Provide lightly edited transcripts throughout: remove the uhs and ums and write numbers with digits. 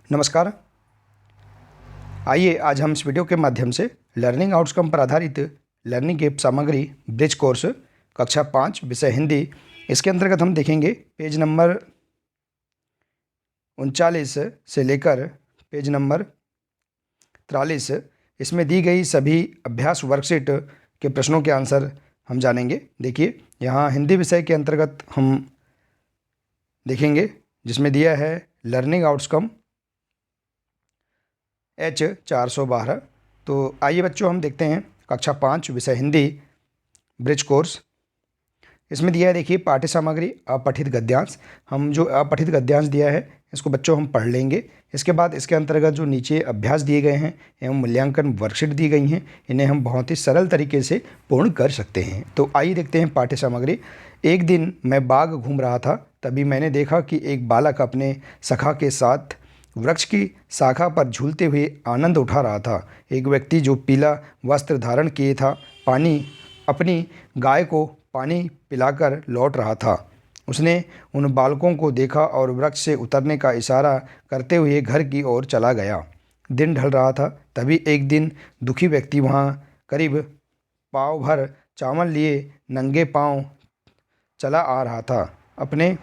नमस्कार। आइए आज हम इस वीडियो के माध्यम से लर्निंग आउटकम पर आधारित लर्निंग ऐप सामग्री ब्रिज कोर्स कक्षा 5 विषय हिंदी, इसके अंतर्गत हम देखेंगे पेज नंबर 39 से लेकर पेज नंबर 43। इसमें दी गई सभी अभ्यास वर्कशीट के प्रश्नों के आंसर हम जानेंगे। देखिए, यहाँ हिंदी विषय के अंतर्गत हम देखेंगे जिसमें दिया है लर्निंग आउटकम H412। तो आइए बच्चों हम देखते हैं कक्षा 5 विषय हिंदी ब्रिज कोर्स। इसमें दिया है, देखिए, पाठ्य सामग्री अपठित गद्यांश। हम जो अपठित गद्यांश दिया है इसको बच्चों हम पढ़ लेंगे। इसके बाद इसके अंतर्गत जो नीचे अभ्यास दिए गए हैं एवं मूल्यांकन वर्कशीट दी गई हैं, इन्हें हम बहुत ही सरल तरीके से पूर्ण कर सकते हैं। तो आइए देखते हैं पाठ्य सामग्री। एक दिन मैं बाग घूम रहा था, तभी मैंने देखा कि एक बालक अपने सखा के साथ वृक्ष की शाखा पर झूलते हुए आनंद उठा रहा था। एक व्यक्ति जो पीला वस्त्र धारण किए था अपनी गाय को पानी पिलाकर लौट रहा था। उसने उन बालकों को देखा और वृक्ष से उतरने का इशारा करते हुए घर की ओर चला गया। दिन ढल रहा था, तभी एक दिन दुखी व्यक्ति वहाँ करीब पाव भर चावल लिए नंगे पांव चला आ रहा था।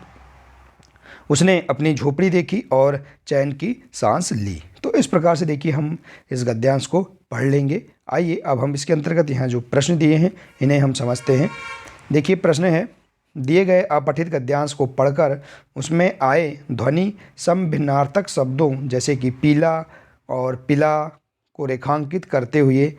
उसने अपनी झोपड़ी देखी और चैन की सांस ली। तो इस प्रकार से देखिए हम इस गद्यांश को पढ़ लेंगे। आइए अब हम इसके अंतर्गत यहाँ जो प्रश्न दिए हैं इन्हें हम समझते हैं। देखिए, प्रश्न है, दिए गए अपठित गद्यांश को पढ़कर उसमें आए ध्वनि समभिन्नार्थक शब्दों जैसे कि पीला और पिला को रेखांकित करते हुए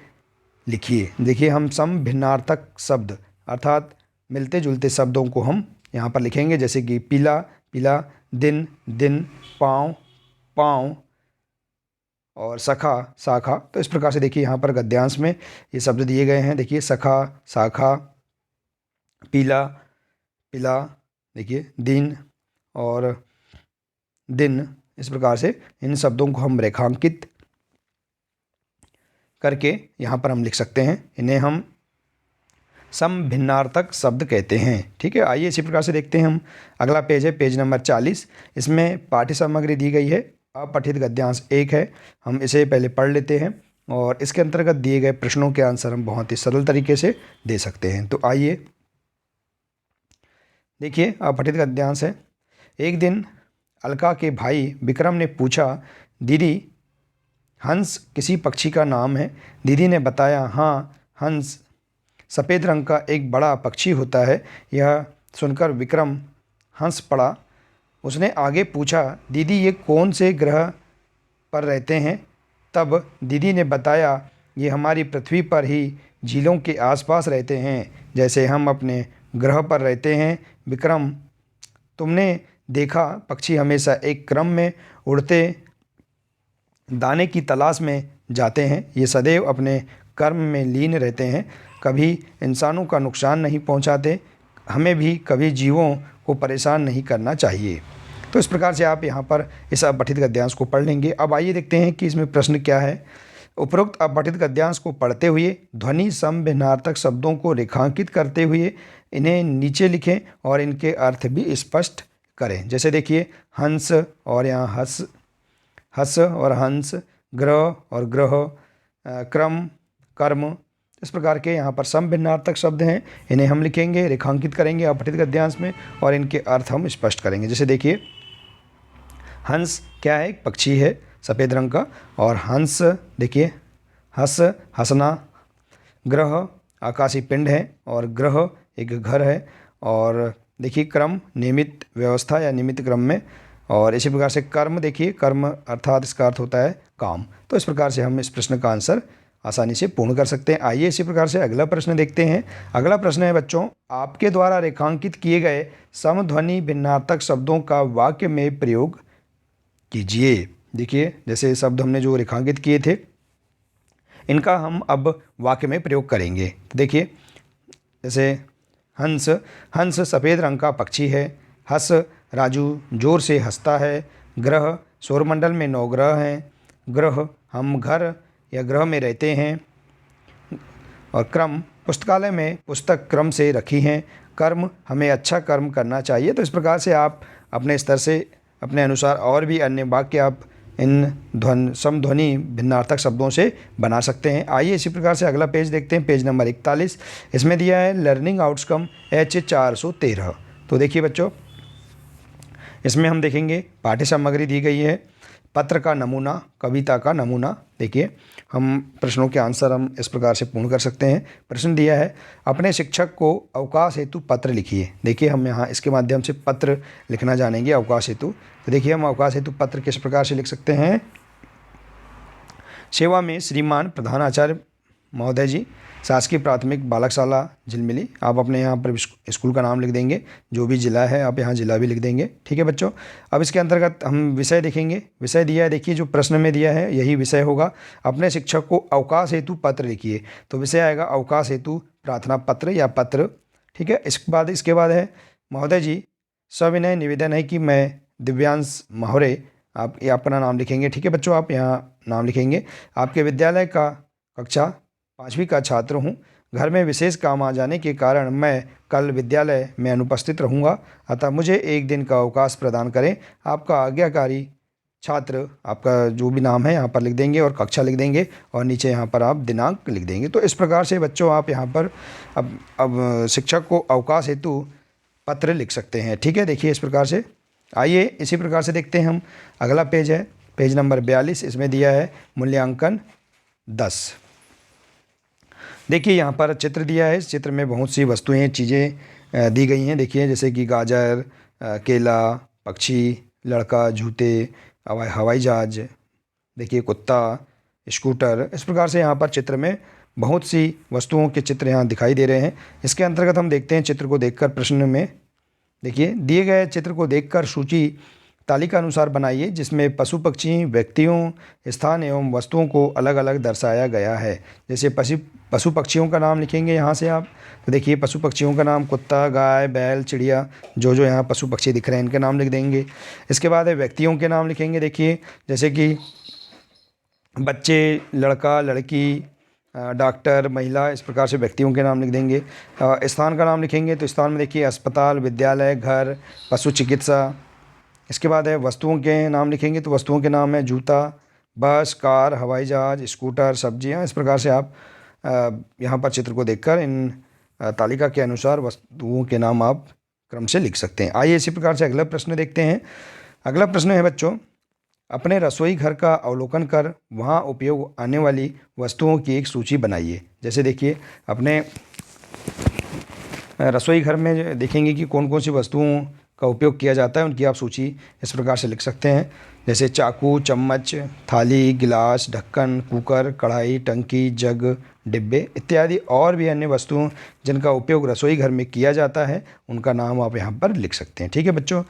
लिखिए। देखिए, हम समभिन्नार्थक शब्द अर्थात मिलते जुलते शब्दों को हम यहाँ पर लिखेंगे, जैसे कि पीला पीला, दिन दिन, पाँव पाँव और सखा शाखा। तो इस प्रकार से देखिए यहाँ पर गद्यांश में ये शब्द दिए गए हैं। देखिए, सखा शाखा, पीला पिला, देखिए दिन और दिन। इस प्रकार से इन शब्दों को हम रेखांकित करके यहाँ पर हम लिख सकते हैं। इन्हें हम समभिन्नार्थक शब्द कहते हैं। ठीक है, आइए इसी प्रकार से देखते हैं हम। अगला पेज है पेज नंबर 40। इसमें पाठ्य सामग्री दी गई है, अपठित गद्यांश 1 है। हम इसे पहले पढ़ लेते हैं और इसके अंतर्गत दिए गए प्रश्नों के आंसर हम बहुत ही सरल तरीके से दे सकते हैं। तो आइए देखिए, अपठित गद्यांश है। एक दिन अलका के भाई विक्रम ने पूछा, दीदी हंस किसी पक्षी का नाम है? दीदी ने बताया, हाँ, हंस सफ़ेद रंग का एक बड़ा पक्षी होता है। यह सुनकर विक्रम हंस पड़ा। उसने आगे पूछा, दीदी ये कौन से ग्रह पर रहते हैं? तब दीदी ने बताया, ये हमारी पृथ्वी पर ही झीलों के आसपास रहते हैं, जैसे हम अपने ग्रह पर रहते हैं। विक्रम, तुमने देखा, पक्षी हमेशा एक क्रम में उड़ते दाने की तलाश में जाते हैं। ये सदैव अपने कर्म में लीन रहते हैं, कभी इंसानों का नुकसान नहीं पहुंचाते। हमें भी कभी जीवों को परेशान नहीं करना चाहिए। तो इस प्रकार से आप यहाँ पर इस अपठित गद्यांश को पढ़ लेंगे। अब आइए देखते हैं कि इसमें प्रश्न क्या है। उपरोक्त अपठित गद्यांश को पढ़ते हुए ध्वनि समभिन्नार्थक शब्दों को रेखांकित करते हुए इन्हें नीचे लिखें और इनके अर्थ भी स्पष्ट करें। जैसे देखिए, हंस और यहाँ हस और हंस, ग्रह और ग्रह, क्रम कर्म। इस प्रकार के यहाँ पर समभिन्नार्थक शब्द हैं, इन्हें हम लिखेंगे, रेखांकित करेंगे अपठित गद्यांश में और इनके अर्थ हम स्पष्ट करेंगे। जैसे देखिए, हंस क्या है? एक पक्षी है सफ़ेद रंग का। और हंस, देखिए, हस हंसना, ग्रह आकाशीय पिंड है और ग्रह एक घर है। और देखिए, क्रम नियमित व्यवस्था या नियमित क्रम में। और इसी प्रकार से कर्म, देखिए, कर्म अर्थात इसका अर्थ होता है काम। तो इस प्रकार से हम इस प्रश्न का आंसर आसानी से पूर्ण कर सकते हैं। आइए इसी प्रकार से अगला प्रश्न देखते हैं। अगला प्रश्न है बच्चों, आपके द्वारा रेखांकित किए गए समध्वनि भिन्नार्थक शब्दों का वाक्य में प्रयोग कीजिए। देखिए, जैसे शब्द हमने जो रेखांकित किए थे इनका हम अब वाक्य में प्रयोग करेंगे। तो देखिए, जैसे हंस, हंस सफ़ेद रंग का पक्षी है। हंस, राजू जोर से हंसता है। ग्रह, सौरमंडल में 9 ग्रह हैं। ग्रह, हम घर या ग्रह में रहते हैं। और क्रम, पुस्तकालय में पुस्तक क्रम से रखी हैं। कर्म, हमें अच्छा कर्म करना चाहिए। तो इस प्रकार से आप अपने स्तर से अपने अनुसार और भी अन्य वाक्य आप इन समध्वनि भिन्नार्थक शब्दों से बना सकते हैं। आइए इसी प्रकार से अगला पेज देखते हैं, पेज नंबर 41। इसमें दिया है लर्निंग आउटकम H413। तो देखिए बच्चों, इसमें हम देखेंगे पाठ्य सामग्री दी गई है, पत्र का नमूना, कविता का नमूना। देखिए हम प्रश्नों के आंसर हम इस प्रकार से पूर्ण कर सकते हैं। प्रश्न दिया है अपने शिक्षक को अवकाश हेतु पत्र लिखिए। देखिए हम यहाँ इसके माध्यम से पत्र लिखना जानेंगे अवकाश हेतु। तो देखिए हम अवकाश हेतु पत्र किस प्रकार से लिख सकते हैं। सेवा में श्रीमान प्रधानाचार्य महोदय जी, शासकीय प्राथमिक बालकशाला झिलमिली। आप अपने यहाँ पर स्कूल का नाम लिख देंगे, जो भी ज़िला है आप यहाँ ज़िला भी लिख देंगे। ठीक है बच्चों, अब इसके अंतर्गत हम विषय देखेंगे। विषय दिया है, देखिए जो प्रश्न में दिया है यही विषय होगा। अपने शिक्षक को अवकाश हेतु पत्र लिखिए। तो विषय आएगा अवकाश हेतु प्रार्थना पत्र या पत्र। ठीक है, इसके बाद है महोदय जी, सविनय निवेदन है कि मैं दिव्यांश महोरे, आप ये अपना नाम लिखेंगे। ठीक है बच्चों, आप यहाँ नाम लिखेंगे। आपके विद्यालय का कक्षा 5वीं का छात्र हूँ। घर में विशेष काम आ जाने के कारण मैं कल विद्यालय में अनुपस्थित रहूँगा, अतः मुझे एक दिन का अवकाश प्रदान करें। आपका आज्ञाकारी छात्र, आपका जो भी नाम है यहाँ पर लिख देंगे और कक्षा लिख देंगे और नीचे यहाँ पर आप दिनांक लिख देंगे। तो इस प्रकार से बच्चों आप यहाँ पर अब शिक्षक को अवकाश हेतु पत्र लिख सकते हैं। ठीक है, देखिए इस प्रकार से। आइए इसी प्रकार से देखते हैं हम अगला पेज है, पेज नंबर 42। इसमें दिया है मूल्यांकन 10। देखिए यहाँ पर चित्र दिया है। इस चित्र में बहुत सी वस्तुएं, चीज़ें दी गई हैं। देखिए जैसे कि गाजर, केला, पक्षी, लड़का, जूते, हवाई जहाज, देखिए कुत्ता, स्कूटर। इस प्रकार से यहाँ पर चित्र में बहुत सी वस्तुओं के चित्र यहाँ दिखाई दे रहे हैं। इसके अंतर्गत हम देखते हैं चित्र को देखकर प्रश्न में, देखिए दिए गए चित्र को देखकर सूची तालिका अनुसार बनाइए, जिसमें पशु पक्षी, व्यक्तियों, स्थान एवं वस्तुओं को अलग अलग दर्शाया गया है। जैसे पशु पक्षियों का नाम लिखेंगे यहाँ से आप। तो देखिए पशु पक्षियों का नाम कुत्ता, गाय, बैल, चिड़िया, जो जो यहाँ पशु पक्षी दिख रहे हैं इनके नाम लिख देंगे। इसके बाद है व्यक्तियों के नाम लिखेंगे। देखिए जैसे कि बच्चे, लड़का, लड़की, डॉक्टर, महिला, इस प्रकार से व्यक्तियों के नाम लिख देंगे। स्थान का नाम लिखेंगे तो स्थान में देखिए अस्पताल, विद्यालय, घर, पशु चिकित्सा। इसके बाद है वस्तुओं के नाम लिखेंगे तो वस्तुओं के नाम है जूता, बस, कार, हवाई जहाज, स्कूटर, सब्जियां। इस प्रकार से आप यहाँ पर चित्र को देखकर इन तालिका के अनुसार वस्तुओं के नाम आप क्रम से लिख सकते हैं। आइए इसी प्रकार से अगला प्रश्न देखते हैं। अगला प्रश्न है बच्चों, अपने रसोई घर का अवलोकन कर वहाँ उपयोग आने वाली वस्तुओं की एक सूची बनाइए। जैसे देखिए अपने रसोई घर में देखेंगे कि कौन कौन सी वस्तुओं का उपयोग किया जाता है, उनकी आप सूची इस प्रकार से लिख सकते हैं। जैसे चाकू, चम्मच, थाली, गिलास, ढक्कन, कुकर, कढ़ाई, टंकी, जग, डिब्बे इत्यादि और भी अन्य वस्तुओं जिनका उपयोग रसोई घर में किया जाता है, उनका नाम आप यहाँ पर लिख सकते हैं। ठीक है बच्चों,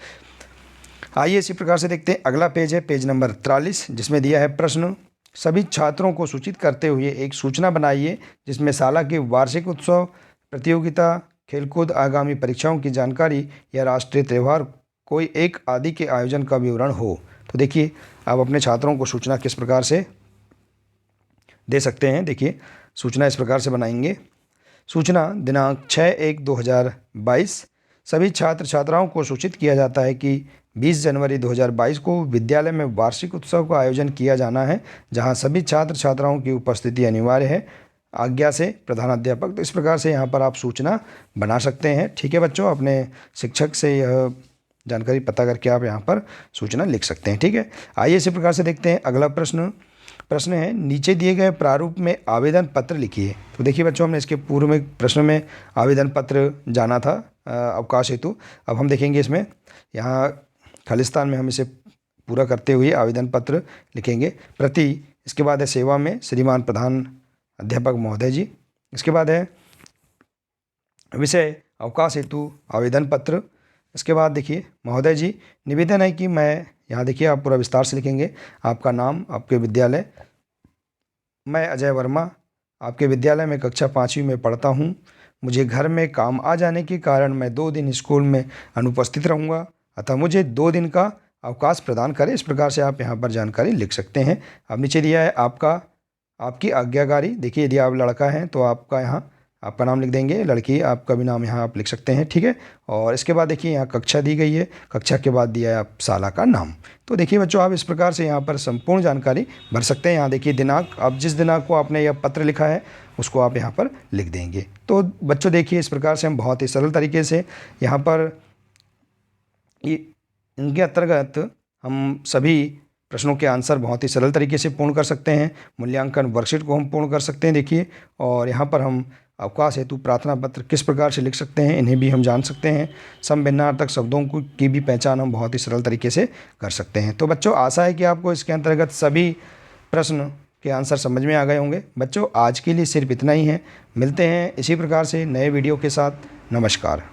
आइए इसी प्रकार से देखते हैं। अगला पेज है पेज नंबर 43, जिसमें दिया है प्रश्न, सभी छात्रों को सूचित करते हुए एक सूचना बनाइए जिसमें शाला के वार्षिक उत्सव, प्रतियोगिता, खेलकूद, आगामी परीक्षाओं की जानकारी या राष्ट्रीय त्यौहार कोई एक आदि के आयोजन का विवरण हो। तो देखिए आप अपने छात्रों को सूचना किस प्रकार से दे सकते हैं। देखिए सूचना इस प्रकार से बनाएंगे। सूचना दिनांक 6/1/2022। सभी छात्र छात्राओं को सूचित किया जाता है कि 20 जनवरी 2022 को विद्यालय में वार्षिक उत्सव का आयोजन किया जाना है, जहां सभी छात्र छात्राओं की उपस्थिति अनिवार्य है, आज्ञा से प्रधानाध्यापक। तो इस प्रकार से यहाँ पर आप सूचना बना सकते हैं। ठीक है बच्चों, अपने शिक्षक से यह जानकारी पता करके आप यहाँ पर सूचना लिख सकते हैं। ठीक है, आइए इसी प्रकार से देखते हैं अगला प्रश्न है, नीचे दिए गए प्रारूप में आवेदन पत्र लिखिए। तो देखिए बच्चों, हमने इसके पूर्व में प्रश्न में आवेदन पत्र जाना था अवकाश हेतु। अब हम देखेंगे इसमें, यहाँ खालिस्तान में हम इसे पूरा करते हुए आवेदन पत्र लिखेंगे। प्रति, इसके बाद है सेवा में श्रीमान प्रधान अध्यापक महोदय जी। इसके बाद है विषय अवकाश हेतु आवेदन पत्र। इसके बाद देखिए महोदय जी, निवेदन है कि मैं, यहाँ देखिए आप पूरा विस्तार से लिखेंगे, आपका नाम, आपके विद्यालय। मैं अजय वर्मा आपके विद्यालय में कक्षा 5वीं में पढ़ता हूँ। मुझे घर में काम आ जाने के कारण मैं 2 दिन स्कूल में अनुपस्थित रहूँगा, अतः मुझे 2 दिन का अवकाश प्रदान करें। इस प्रकार से आप यहाँ पर जानकारी लिख सकते हैं। अब नीचे दिया है आपकी आज्ञाकारी। देखिए यदि आप लड़का हैं तो आपका यहाँ आपका नाम लिख देंगे, लड़की आपका भी नाम यहाँ आप लिख सकते हैं, ठीक है। और इसके बाद देखिए यहाँ कक्षा दी गई है, कक्षा के बाद दिया है आप साला का नाम। तो देखिए बच्चों, आप इस प्रकार से यहाँ पर संपूर्ण जानकारी भर सकते हैं। यहाँ देखिए दिनांक, आप जिस दिनांक को आपने यह पत्र लिखा है उसको आप यहाँ पर लिख देंगे। तो बच्चों देखिए, इस प्रकार से हम बहुत ही सरल तरीके से यहाँ पर इनके अंतर्गत हम सभी प्रश्नों के आंसर बहुत ही सरल तरीके से पूर्ण कर सकते हैं। मूल्यांकन वर्कशीट को हम पूर्ण कर सकते हैं देखिए। और यहाँ पर हम अवकाश हेतु प्रार्थना पत्र किस प्रकार से लिख सकते हैं, इन्हें भी हम जान सकते हैं। समभिन्नार्थक शब्दों की भी पहचान हम बहुत ही सरल तरीके से कर सकते हैं। तो बच्चों, आशा है कि आपको इसके अंतर्गत सभी प्रश्न के आंसर समझ में आ गए होंगे। बच्चों, आज के लिए सिर्फ इतना ही है। मिलते हैं इसी प्रकार से नए वीडियो के साथ। नमस्कार।